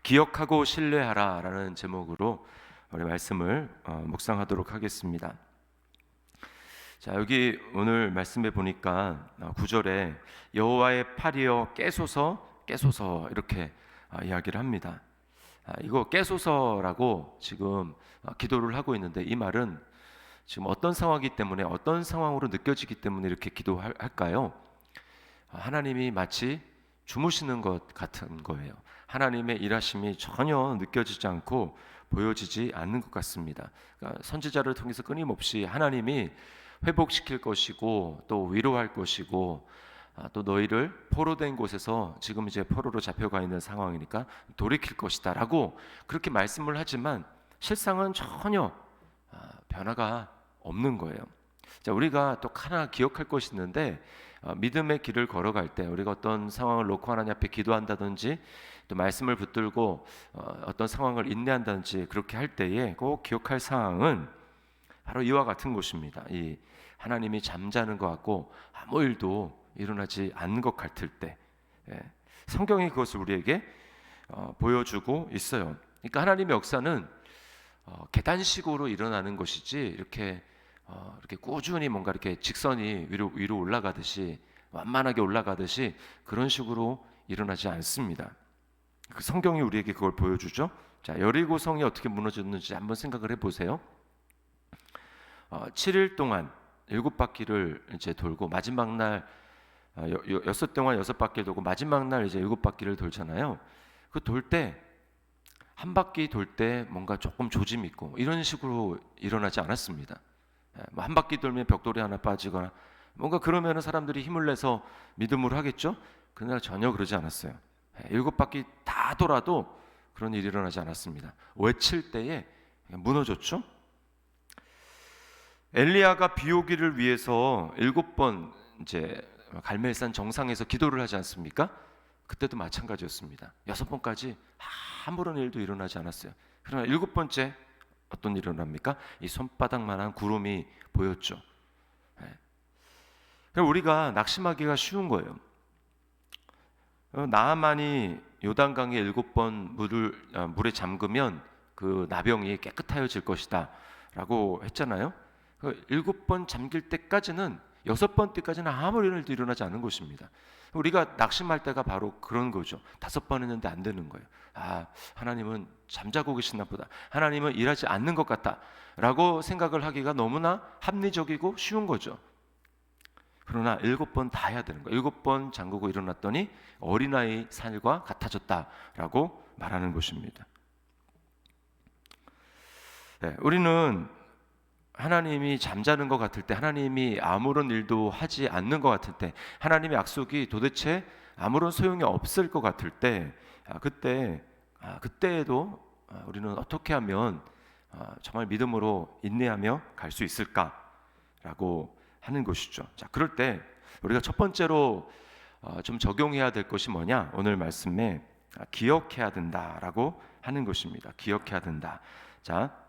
기억하고 신뢰하라라는 제목으로 우리 말씀을 묵상하도록 하겠습니다. 자, 여기 오늘 말씀에 보니까 9절에 여호와의 팔이여 깨소서 깨소서 이렇게 이야기를 합니다. 이거 깨소서라고 지금 기도를 하고 있는데, 이 말은 지금 어떤 상황이기 때문에, 어떤 상황으로 느껴지기 때문에 이렇게 기도할까요? 하나님이 마치 주무시는 것 같은 거예요. 하나님의 일하심이 전혀 느껴지지 않고 보여지지 않는 것 같습니다. 그러니까 선지자를 통해서 끊임없이 하나님이 회복시킬 것이고 또 위로할 것이고 또 너희를 포로된 곳에서 지금 이제 포로로 잡혀가 있는 상황이니까 돌이킬 것이다 라고 그렇게 말씀을 하지만 실상은 전혀 변화가 없는 거예요. 자, 우리가 또 하나 기억할 것이 있는데, 믿음의 길을 걸어갈 때 우리가 어떤 상황을 놓고 하나님 앞에 기도한다든지 또 말씀을 붙들고 어떤 상황을 인내한다든지 그렇게 할 때에 꼭 기억할 사항은 바로 이와 같은 것입니다. 이 하나님이 잠자는 것 같고 아무 일도 일어나지 않는 것 같을 때, 성경이 그것을 우리에게 보여주고 있어요. 그러니까 하나님의 역사는 계단식으로 일어나는 것이지 이렇게 꾸준히 뭔가 이렇게 직선이 위로 올라가듯이 완만하게 올라가듯이 그런 식으로 일어나지 않습니다. 그 성경이 우리에게 그걸 보여주죠. 자, 여리고 성이 어떻게 무너졌는지 한번 생각을 해보세요. 7일 동안 7바퀴를 이제 돌고 마지막 날 6동안 6바퀴를 돌고 마지막 날 이제 7바퀴를 돌잖아요. 그 돌 때 한 바퀴 돌 때 뭔가 조금 조짐 있고 이런 식으로 일어나지 않았습니다. 한 바퀴 돌면 벽돌이 하나 빠지거나 뭔가 그러면 사람들이 힘을 내서 믿음으로 하겠죠. 그날 전혀 그러지 않았어요. 7바퀴 다 돌아도 그런 일이 일어나지 않았습니다. 외칠 때에 무너졌죠. 엘리야가 비 오기를 위해서 7번 이제 갈멜산 정상에서 기도를 하지 않습니까? 그때도 마찬가지였습니다. 6번까지 아무런 일도 일어나지 않았어요. 그러나 7번째 어떤 일이 일어납니까? 이 손바닥만한 구름이 보였죠. 우리가 낙심하기가 쉬운 거예요. 나아만이 요단강에 7번 물에 잠그면 그 나병이 깨끗하여질 것이다 라고 했잖아요. 7번 잠길 때까지는 6번 때까지는 아무 일도 일어나지 않는 것입니다. 우리가 낙심할 때가 바로 그런 거죠. 5번 했는데 안 되는 거예요. 하나님은 잠자고 계시나 보다, 하나님은 일하지 않는 것 같다 라고 생각을 하기가 너무나 합리적이고 쉬운 거죠. 그러나 7번 다 해야 되는 거예요. 7번 잠그고 일어났더니 어린아이 살과 같아졌다라고 말하는 것입니다. 우리는 하나님이 잠자는 것 같을 때, 하나님이 아무런 일도 하지 않는 것 같을 때, 하나님의 약속이 도대체 아무런 소용이 없을 것 같을 때, 그때에도 우리는 어떻게 하면 정말 믿음으로 인내하며 갈 수 있을까라고 하는 것이죠. 자, 그럴 때 우리가 첫 번째로 좀 적용해야 될 것이 뭐냐? 오늘 말씀에 기억해야 된다라고 하는 것입니다. 기억해야 된다. 자,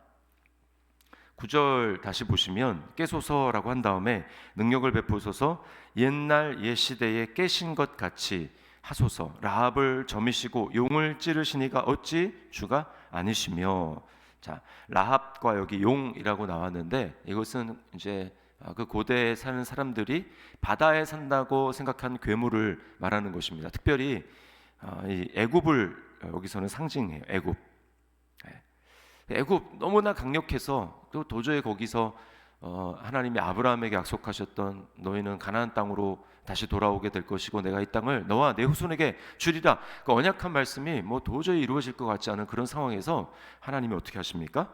9절 다시 보시면 깨소서라고 한 다음에 능력을 베푸소서, 옛날 옛 시대에 깨신 것 같이 하소서. 라합을 점이시고 용을 찌르시니가 어찌 주가 아니시며. 자, 라합과 여기 용이라고 나왔는데 이것은 이제 그 고대에 사는 사람들이 바다에 산다고 생각한 괴물을 말하는 것입니다. 특별히 이 애굽을 여기서는 상징해요. 애굽 너무나 강력해서 또 도저히 거기서 하나님이 아브라함에게 약속하셨던 너희는 가나안 땅으로 다시 돌아오게 될 것이고 내가 이 땅을 너와 내 후손에게 주리라, 그 언약한 말씀이 뭐 도저히 이루어질 것 같지 않은 그런 상황에서 하나님이 어떻게 하십니까?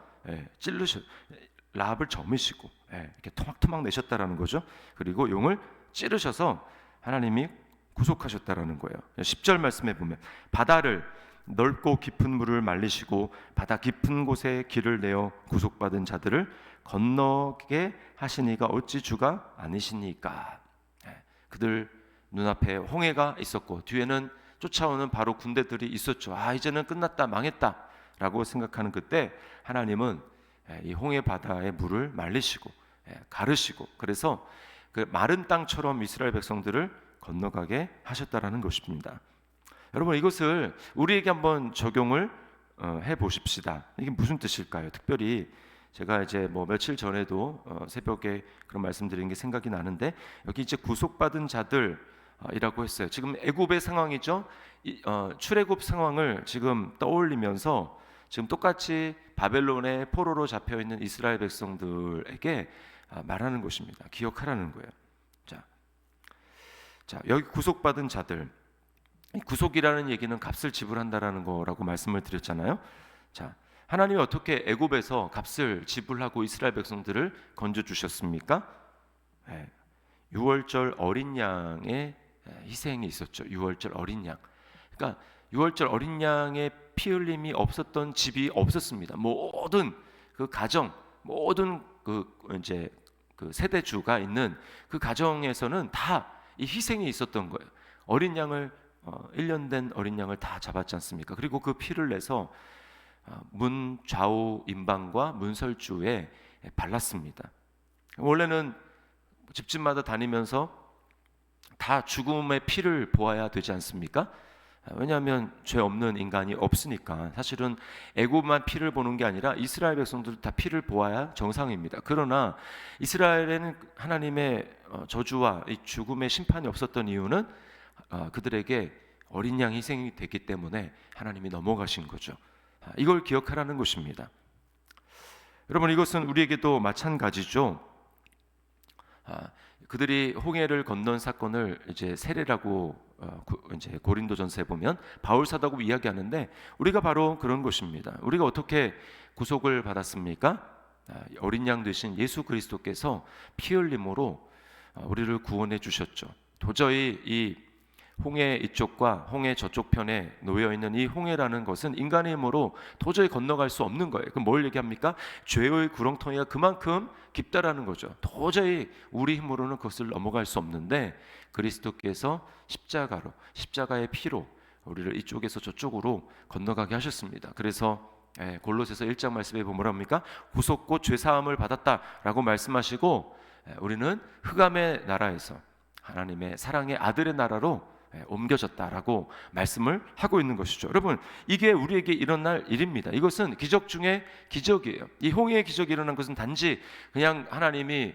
라합을 점이시고 이렇게 토막토막 내셨다라는 거죠. 그리고 용을 찌르셔서 하나님이 구속하셨다라는 거예요. 10절 말씀에 보면 바다를 넓고 깊은 물을 말리시고 바다 깊은 곳에 길을 내어 구속받은 자들을 건너게 하시니가 어찌 주가 아니시니까. 그들 눈앞에 홍해가 있었고 뒤에는 쫓아오는 바로 군대들이 있었죠. 이제는 끝났다, 망했다 라고 생각하는 그때 하나님은 이 홍해 바다의 물을 말리시고 가르시고, 그래서 그 마른 땅처럼 이스라엘 백성들을 건너가게 하셨다라는 것입니다. 여러분 이것을 우리에게 한번 적용을 해 보십시다. 이게 무슨 뜻일까요? 특별히 제가 이제 뭐 며칠 전에도 새벽에 그런 말씀드린 게 생각이 나는데, 여기 이제 구속받은 자들이라고 했어요. 지금 애굽의 상황이죠. 출애굽 상황을 지금 떠올리면서 지금 똑같이 바벨론의 포로로 잡혀 있는 이스라엘 백성들에게 말하는 것입니다. 기억하라는 거예요. 자, 여기 구속받은 자들. 구속이라는 얘기는 값을 지불한다라는 거라고 말씀을 드렸잖아요. 자, 하나님이 어떻게 애굽에서 값을 지불하고 이스라엘 백성들을 건져 주셨습니까? 네, 유월절 어린 양의 희생이 있었죠. 유월절 어린 양. 그러니까 유월절 어린 양의 피 흘림이 없었던 집이 없었습니다. 모든 그 가정, 모든 그 이제 그 세대주가 있는 그 가정에서는 다 이 희생이 있었던 거예요. 어린 양을 1년 된 어린 양을 다 잡았지 않습니까? 그리고 그 피를 내서 문 좌우 임방과 문설주에 발랐습니다. 원래는 집집마다 다니면서 다 죽음의 피를 보아야 되지 않습니까? 왜냐하면 죄 없는 인간이 없으니까. 사실은 애굽만 피를 보는 게 아니라 이스라엘 백성들 다 피를 보아야 정상입니다. 그러나 이스라엘에는 하나님의 저주와 이 죽음의 심판이 없었던 이유는 그들에게 어린 양 희생이 됐기 때문에 하나님이 넘어가신 거죠. 이걸 기억하라는 것입니다. 여러분 이것은 우리에게도 마찬가지죠. 그들이 홍해를 건넌 사건을 이제 세례라고 이제 고린도전서에 보면 바울 사도하고 이야기하는데, 우리가 바로 그런 것입니다. 우리가 어떻게 구속을 받았습니까? 어린 양 되신 예수 그리스도께서 피 흘림으로 우리를 구원해 주셨죠. 도저히 이 홍해 이쪽과 홍해 저쪽 편에 놓여 있는 이 홍해라는 것은 인간의 힘으로 도저히 건너갈 수 없는 거예요. 그럼 뭘 얘기합니까? 죄의 구렁텅이가 그만큼 깊다라는 거죠. 도저히 우리 힘으로는 그것을 넘어갈 수 없는데 그리스도께서 십자가의 피로 우리를 이쪽에서 저쪽으로 건너가게 하셨습니다. 그래서 골로새서 1장 말씀에 보면 뭐랍니까? 구속고 죄사함을 받았다라고 말씀하시고, 우리는 흑암의 나라에서 하나님의 사랑의 아들의 나라로 옮겨졌다라고 말씀을 하고 있는 것이죠. 여러분 이게 우리에게 일어날 일입니다. 이것은 기적 중에 기적이에요. 이 홍해의 기적이 일어난 것은 단지 그냥 하나님이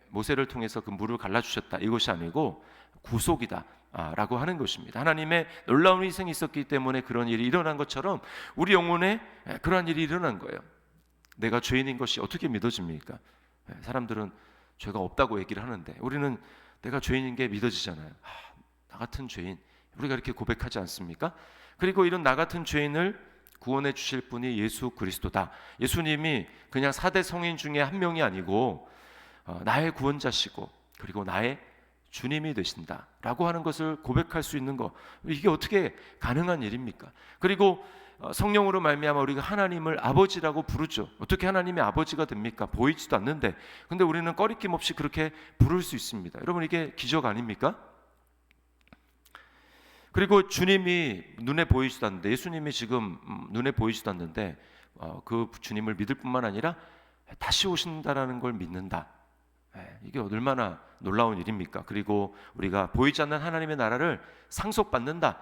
모세를 통해서 그 물을 갈라주셨다 이것이 아니고 구속이다 라고 하는 것입니다. 하나님의 놀라운 희생이 있었기 때문에 그런 일이 일어난 것처럼 우리 영혼에 그러한 일이 일어난 거예요. 내가 죄인인 것이 어떻게 믿어집니까? 사람들은 죄가 없다고 얘기를 하는데 우리는 내가 죄인인 게 믿어지잖아요. 나 같은 죄인, 우리가 이렇게 고백하지 않습니까? 그리고 이런 나 같은 죄인을 구원해 주실 분이 예수 그리스도다. 예수님이 그냥 4대 성인 중에 한 명이 아니고 나의 구원자시고 그리고 나의 주님이 되신다라고 하는 것을 고백할 수 있는 거, 이게 어떻게 가능한 일입니까? 그리고 성령으로 말미암아 우리가 하나님을 아버지라고 부르죠. 어떻게 하나님의 아버지가 됩니까? 보이지도 않는데. 근데 우리는 꺼리낌 없이 그렇게 부를 수 있습니다. 여러분 이게 기적 아닙니까? 그리고 주님이 눈에 보이지도 않는데, 예수님이 지금 눈에 보이지도 않는데 그 주님을 믿을 뿐만 아니라 다시 오신다라는 걸 믿는다. 이게 얼마나 놀라운 일입니까? 그리고 우리가 보이지 않는 하나님의 나라를 상속받는다.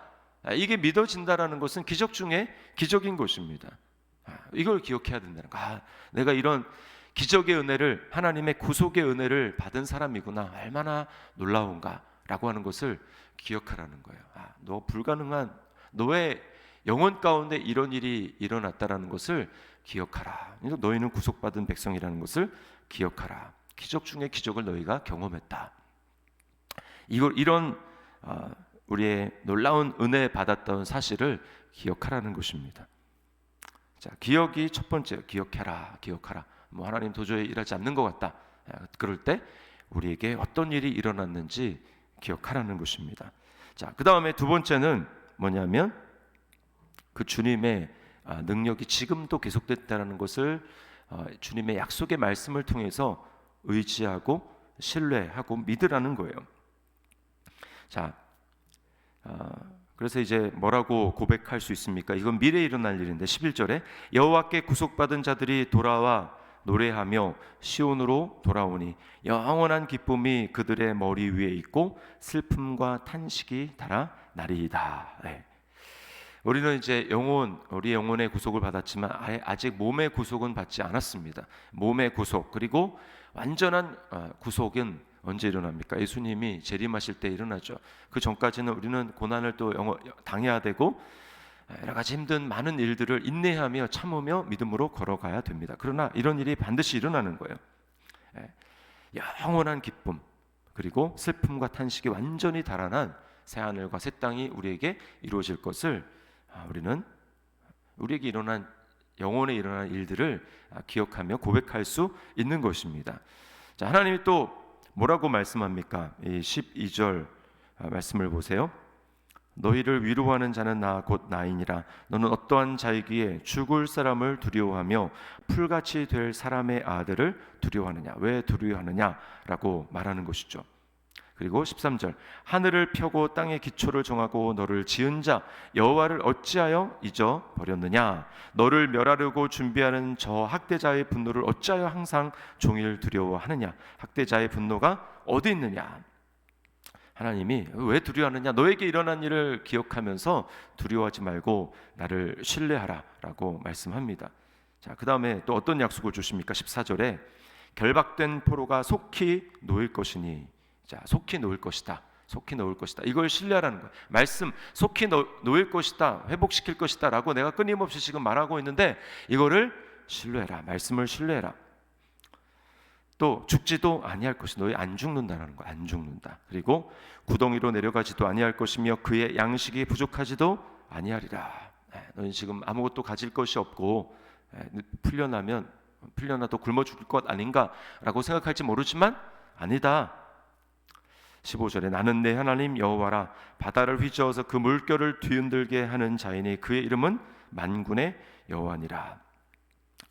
이게 믿어진다라는 것은 기적 중에 기적인 것입니다. 이걸 기억해야 된다는 거. 내가 이런 기적의 은혜를, 하나님의 구속의 은혜를 받은 사람이구나. 얼마나 놀라운가라고 하는 것을 기억하라는 거예요. 너의 영혼 가운데 이런 일이 일어났다라는 것을 기억하라. 너희는 구속받은 백성이라는 것을 기억하라. 기적 중에 기적을 너희가 경험했다. 이런 우리의 놀라운 은혜 받았던 사실을 기억하라는 것입니다. 자, 기억이 첫 번째, 기억해라. 뭐 하나님 도저히 일하지 않는 것 같다. 그럴 때 우리에게 어떤 일이 일어났는지 기억하라는 것입니다. 자, 그 다음에 두 번째는 뭐냐면 그 주님의 능력이 지금도 계속됐다는 것을 주님의 약속의 말씀을 통해서 의지하고 신뢰하고 믿으라는 거예요. 자, 그래서 이제 뭐라고 고백할 수 있습니까? 이건 미래에 일어날 일인데 11절에 여호와께 구속받은 자들이 돌아와 노래하며 시온으로 돌아오니 영원한 기쁨이 그들의 머리 위에 있고 슬픔과 탄식이 달아 나리이다. 우리는 이제 우리 영혼의 구속을 받았지만 아직 몸의 구속은 받지 않았습니다. 몸의 구속, 그리고 완전한 구속은 언제 일어납니까? 예수님이 재림하실 때 일어나죠. 그 전까지는 우리는 고난을 또 당해야 되고 여러 가지 힘든 많은 일들을 인내하며 참으며 믿음으로 걸어가야 됩니다. 그러나 이런 일이 반드시 일어나는 거예요. 영원한 기쁨, 그리고 슬픔과 탄식이 완전히 달아난 새하늘과 새 땅이 우리에게 이루어질 것을 우리에게 일어난 영혼에 일어난 일들을 기억하며 고백할 수 있는 것입니다. 자, 하나님이 또 뭐라고 말씀합니까? 이 12절 말씀을 보세요. 너희를 위로하는 자는 나 곧 나이니라. 너는 어떠한 자이기에 죽을 사람을 두려워하며 풀같이 될 사람의 아들을 두려워하느냐? 왜 두려워하느냐라고 말하는 것이죠. 그리고 13절, 하늘을 펴고 땅의 기초를 정하고 너를 지은 자 여호와를 어찌하여 잊어버렸느냐? 너를 멸하려고 준비하는 저 학대자의 분노를 어찌하여 항상 종일 두려워하느냐? 학대자의 분노가 어디 있느냐? 하나님이 왜 두려워하느냐? 너에게 일어난 일을 기억하면서 두려워하지 말고 나를 신뢰하라 라고 말씀합니다. 자, 그 다음에 또 어떤 약속을 주십니까? 14절에 결박된 포로가 속히 놓일 것이니, 자, 속히 놓을 것이다. 속히 놓을 것이다. 이걸 신뢰하라는 거예요. 말씀, 속히 놓일 것이다. 회복시킬 것이다 라고 내가 끊임없이 지금 말하고 있는데 이거를 신뢰해라. 말씀을 신뢰해라. 또 죽지도 아니할 것이, 너희 안 죽는다라는 거야. 안 죽는다. 그리고 구덩이로 내려가지도 아니할 것이며 그의 양식이 부족하지도 아니하리라. 너희 지금 아무것도 가질 것이 없고 풀려나도 굶어 죽을 것 아닌가라고 생각할지 모르지만 아니다. 15절에 나는 내 하나님 여호와라. 바다를 휘저어서 그 물결을 뒤흔들게 하는 자이니 그의 이름은 만군의 여호와니라.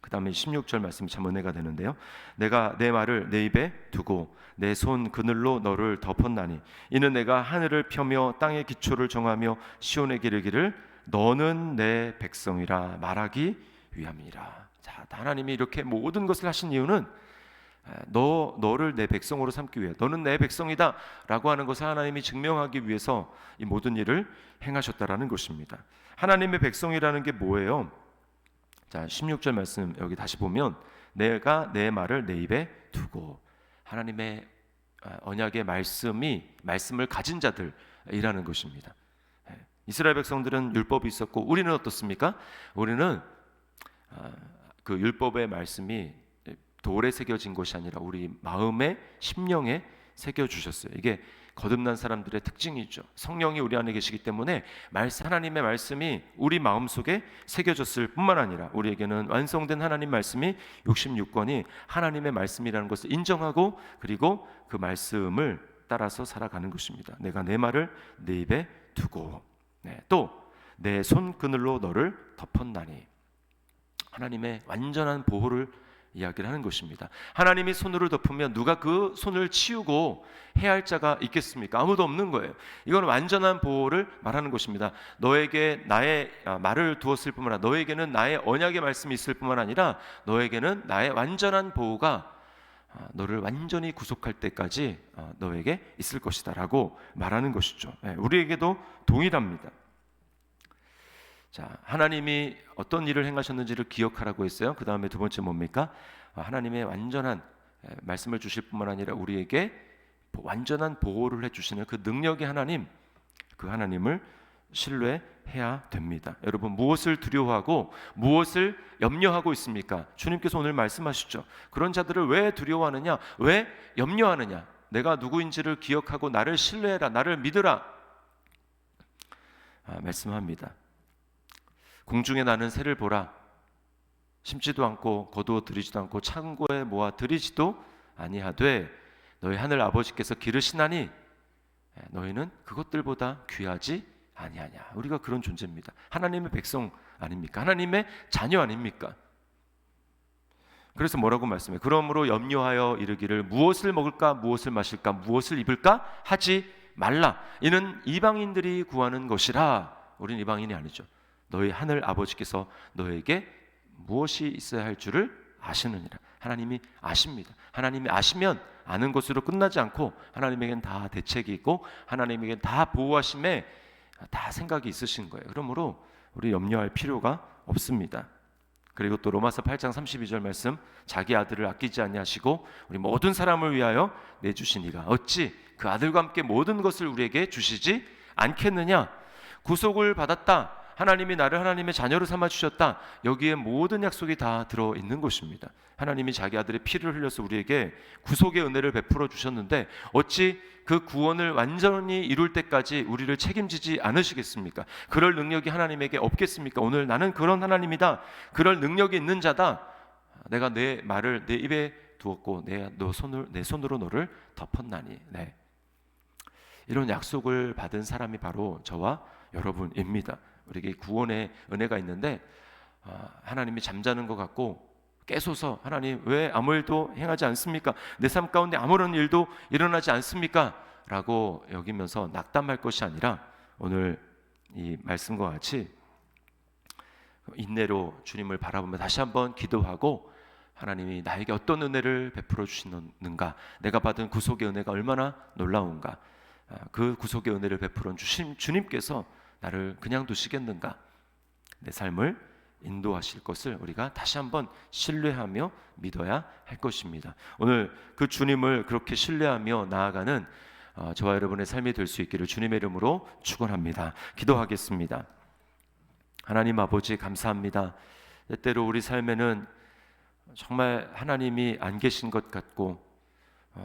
그 다음에 16절 말씀이 참 은혜가 되는데요. 내가 내 말을 내 입에 두고 내 손 그늘로 너를 덮었나니 이는 내가 하늘을 펴며 땅의 기초를 정하며 시온에 기르기를 너는 내 백성이라 말하기 위함이라. 자, 하나님이 이렇게 모든 것을 하신 이유는 너를 내 백성으로 삼기 위해, 너는 내 백성이다 라고 하는 것을 하나님이 증명하기 위해서 이 모든 일을 행하셨다라는 것입니다. 하나님의 백성이라는 게 뭐예요? 자, 16절 말씀 여기 다시 보면 내가 내 말을 내 입에 두고, 하나님의 언약의 말씀을 가진 자들이라는 것입니다. 이스라엘 백성들은 율법이 있었고 우리는 어떻습니까? 우리는 그 율법의 말씀이 돌에 새겨진 것이 아니라 우리 마음의 심령에 새겨주셨어요. 이게 거듭난 사람들의 특징이죠. 성령이 우리 안에 계시기 때문에 하나님의 말씀이 우리 마음속에 새겨졌을 뿐만 아니라 우리에게는 완성된 하나님 말씀이 66권이 하나님의 말씀이라는 것을 인정하고 그리고 그 말씀을 따라서 살아가는 것입니다. 내가 내 말을 내 입에 두고 또 내 손그늘로 너를 덮었나니, 하나님의 완전한 보호를 이야기를 하는 것입니다. 하나님이 손으로 덮으면 누가 그 손을 치우고 해야 할 자가 있겠습니까? 아무도 없는 거예요. 이건 완전한 보호를 말하는 것입니다. 너에게 나의 말을 두었을 뿐만 아니라 너에게는 나의 언약의 말씀이 있을 뿐만 아니라 너에게는 나의 완전한 보호가 너를 완전히 구속할 때까지 너에게 있을 것이다 라고 말하는 것이죠. 우리에게도 동일합니다. 자, 하나님이 어떤 일을 행하셨는지를 기억하라고 했어요. 그 다음에 두 번째 뭡니까? 하나님의 완전한 말씀을 주실 뿐만 아니라 우리에게 완전한 보호를 해주시는 그 능력의 하나님, 그 하나님을 신뢰해야 됩니다. 여러분, 무엇을 두려워하고 무엇을 염려하고 있습니까? 주님께서 오늘 말씀하시죠. 그런 자들을 왜 두려워하느냐? 왜 염려하느냐? 내가 누구인지를 기억하고 나를 신뢰해라, 나를 믿으라 말씀합니다. 공중에 나는 새를 보라. 심지도 않고 거두어 들이지도 않고 창고에 모아 들이지도 아니하되 너희 하늘 아버지께서 기르시나니 너희는 그것들보다 귀하지 아니하냐. 우리가 그런 존재입니다. 하나님의 백성 아닙니까? 하나님의 자녀 아닙니까? 그래서 뭐라고 말씀해요? 그러므로 염려하여 이르기를 무엇을 먹을까, 무엇을 마실까, 무엇을 입을까 하지 말라. 이는 이방인들이 구하는 것이라. 우린 이방인이 아니죠. 너희 하늘 아버지께서 너에게 무엇이 있어야 할 줄을 아시느니라. 하나님이 아십니다. 하나님이 아시면 아는 것으로 끝나지 않고 하나님에겐 다 대책이 있고 하나님에겐 다 보호하심에 다 생각이 있으신 거예요. 그러므로 우리 염려할 필요가 없습니다. 그리고 또 로마서 8장 32절 말씀, 자기 아들을 아끼지 아니하시고 우리 모든 사람을 위하여 내주시니가 어찌 그 아들과 함께 모든 것을 우리에게 주시지 않겠느냐. 구속을 받았다, 하나님이 나를 하나님의 자녀로 삼아 주셨다, 여기에 모든 약속이 다 들어있는 것입니다. 하나님이 자기 아들의 피를 흘려서 우리에게 구속의 은혜를 베풀어 주셨는데 어찌 그 구원을 완전히 이룰 때까지 우리를 책임지지 않으시겠습니까? 그럴 능력이 하나님에게 없겠습니까? 오늘 나는 그런 하나님이다, 그럴 능력이 있는 자다, 내가 내 말을 내 입에 두었고 내 손으로 너를 덮었나니. 네. 이런 약속을 받은 사람이 바로 저와 여러분입니다. 우리에게 구원의 은혜가 있는데 하나님이 잠자는 것 같고 깨소서 하나님 왜 아무 일도 행하지 않습니까? 내 삶 가운데 아무런 일도 일어나지 않습니까? 라고 여기면서 낙담할 것이 아니라 오늘 이 말씀과 같이 인내로 주님을 바라보며 다시 한번 기도하고 하나님이 나에게 어떤 은혜를 베풀어 주시는가, 내가 받은 구속의 은혜가 얼마나 놀라운가, 그 구속의 은혜를 베풀어 주신 주님께서 나를 그냥 두시겠는가, 내 삶을 인도하실 것을 우리가 다시 한번 신뢰하며 믿어야 할 것입니다. 오늘 그 주님을 그렇게 신뢰하며 나아가는 저와 여러분의 삶이 될 수 있기를 주님의 이름으로 축원합니다. 기도하겠습니다. 하나님 아버지 감사합니다. 때때로 우리 삶에는 정말 하나님이 안 계신 것 같고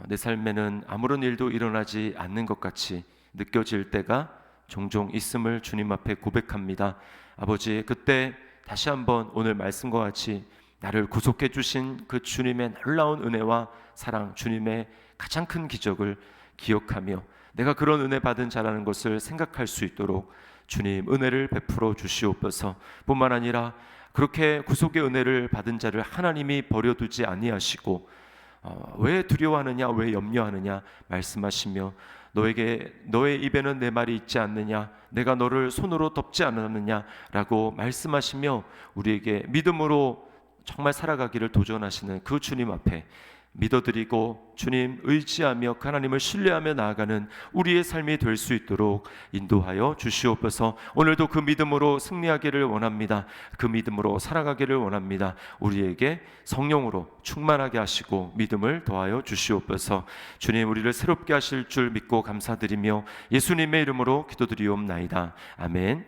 내 삶에는 아무런 일도 일어나지 않는 것 같이 느껴질 때가 종종 있음을 주님 앞에 고백합니다. 아버지, 그때 다시 한번 오늘 말씀과 같이 나를 구속해 주신 그 주님의 놀라운 은혜와 사랑, 주님의 가장 큰 기적을 기억하며 내가 그런 은혜 받은 자라는 것을 생각할 수 있도록 주님 은혜를 베풀어 주시옵소서. 뿐만 아니라 그렇게 구속의 은혜를 받은 자를 하나님이 버려두지 아니하시고 왜 두려워하느냐, 왜 염려하느냐 말씀하시며 너의 입에는 내 말이 있지 않느냐, 내가 너를 손으로 덮지 않았느냐라고 말씀하시며 우리에게 믿음으로 정말 살아가기를 도전하시는 그 주님 앞에 믿어드리고 주님 의지하며 하나님을 신뢰하며 나아가는 우리의 삶이 될 수 있도록 인도하여 주시옵소서. 오늘도 그 믿음으로 승리하기를 원합니다. 그 믿음으로 살아가기를 원합니다. 우리에게 성령으로 충만하게 하시고 믿음을 더하여 주시옵소서. 주님, 우리를 새롭게 하실 줄 믿고 감사드리며 예수님의 이름으로 기도드리옵나이다. 아멘.